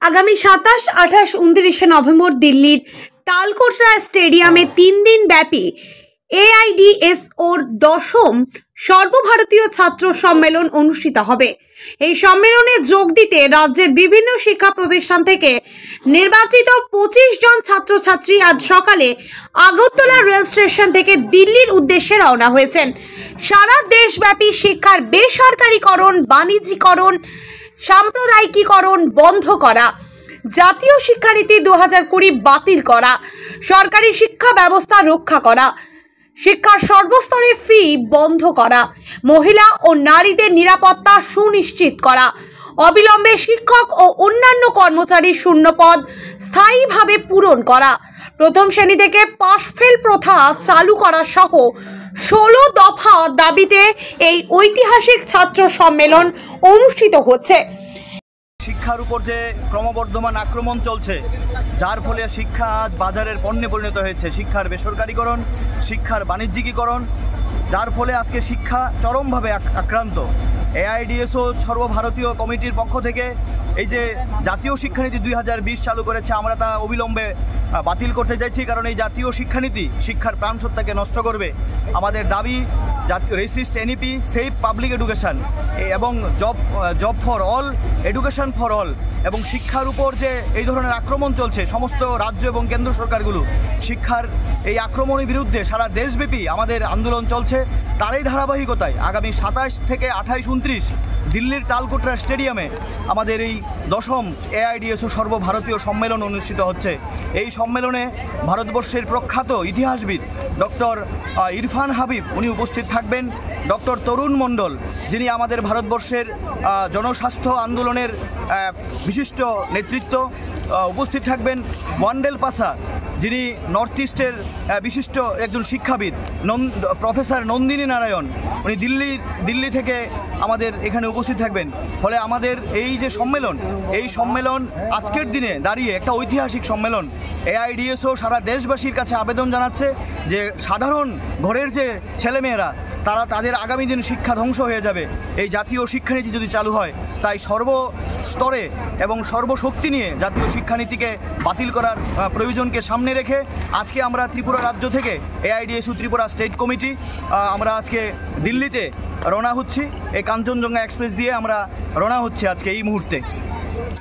আগামী 27, 28, 29 নভেম্বর দিল্লির তালকোটরা স্টেডিয়ামে 3 দিন ব্যাপী এআইডিএসওর 10ম সর্বভারতীয় ছাত্র সম্মেলন অনুষ্ঠিত হবে। এই সম্মেলনে যোগ দিতে রাজ্যের বিভিন্ন শিক্ষা প্রতিষ্ঠান থেকে নির্বাচিত 25 জন ছাত্রছাত্রী আজ সকালে আগরতলা রেল স্টেশন থেকে দিল্লির উদ্দেশ্যে রওনা হয়েছেন। সারা দেশব্যাপী শিক্ষার বেসরকারীকরণ, বাণিজ্যিকরণ, সাম্প্রদায়িকীকরণ বন্ধ করা, জাতীয় শিক্ষানীতি 2020 বাতিল করা, সরকারি শিক্ষা ব্যবস্থা রক্ষা করা, শিক্ষার সর্বস্তরে ফি বন্ধ করা, মহিলা ও নারীদের নিরাপত্তা সুনিশ্চিত করা, অবিলম্বে শিক্ষক ও অন্যান্য কর্মচারীর শূন্যপদ স্থায়ীভাবে পূরণ করা, প্রথম শ্রেণী থেকে পাশ ফেল প্রথা চালু করা সহ 16 দফা দাবিতে এই ঐতিহাসিক ছাত্র সম্মেলন অনুষ্ঠিত হচ্ছে। শিক্ষার উপর যে ক্রমবর্ধমান আক্রমণ চলছে, যার ফলে শিক্ষা আজ বাজারের পণ্যে পরিণত হয়েছে, শিক্ষার বেসরকারীকরণ, শিক্ষার বাণিজ্যিকীকরণ, যার ফলে আজকে শিক্ষা চরমভাবে আক্রান্ত। এআইডিএসও সর্বভারতীয় কমিটির পক্ষ থেকে এই যে জাতীয় শিক্ষানীতি 2020 চালু করেছে, আমরা তা অবিলম্বে বাতিল করতে চাইছি। কারণ এই জাতীয় শিক্ষানীতি শিক্ষার প্রাণসত্তাকে নষ্ট করবে। আমাদের দাবি জাতীয় resist NEP, save public education এবং job for all, education for all, এবং শিক্ষার উপর যে এই ধরনের আক্রমণ চলছে, সমস্ত রাজ্য এবং কেন্দ্র সরকারগুলো শিক্ষার এই আক্রমণের বিরুদ্ধে সারা দেশব্যাপী আমাদের আন্দোলন চলছে। তারই ধারাবাহিকতায় আগামী 27 থেকে 28, 29 দিল্লির তালকোটরা স্টেডিয়ামে আমাদের এই 10ম এআইডিএসও সর্বভারতীয় সম্মেলন অনুষ্ঠিত হচ্ছে। এই সম্মেলনে ভারতবর্ষের প্রখ্যাত ইতিহাসবিদ ডক্টর ইরফান হাবিব উনি উপস্থিত থাকবেন, ডক্টর তরুণ মণ্ডল যিনি আমাদের ভারতবর্ষের জনস্বাস্থ্য আন্দোলনের বিশিষ্ট নেতৃত্ব উপস্থিত থাকবেন, ওয়ান্ডেল পাসা যিনি নর্থ ইস্টের বিশিষ্ট একজন শিক্ষাবিদ, প্রফেসর নন্দিনী নারায়ণ উনি দিল্লি থেকে আমাদের এখানে উপস্থিত থাকবেন। ফলে আমাদের এই যে সম্মেলন, এই সম্মেলন আজকের দিনে দাঁড়িয়ে একটা ঐতিহাসিক সম্মেলন। এআইডিএসও সারা দেশবাসীর কাছে আবেদন জানাচ্ছে যে সাধারণ ঘরের যে ছেলেমেয়েরা তাদের আগামী দিন শিক্ষা ধ্বংস হয়ে যাবে এই জাতীয় শিক্ষানীতি যদি চালু হয়। তাই সর্বস্তরে এবং সর্বশক্তি নিয়ে জাতীয় শিক্ষানীতিকে বাতিল করার প্রয়োজনকে সামনে রেখে আজকে আমরা ত্রিপুরা রাজ্য থেকে এআইডিএসও ত্রিপুরা স্টেট কমিটি আমরা আজকে দিল্লিতে রওনা হচ্ছি। এই কাঞ্চনজঙ্ঘা এক্সপ্রেস দিয়ে আমরা রওনা হচ্ছি আজকে এই মুহূর্তে।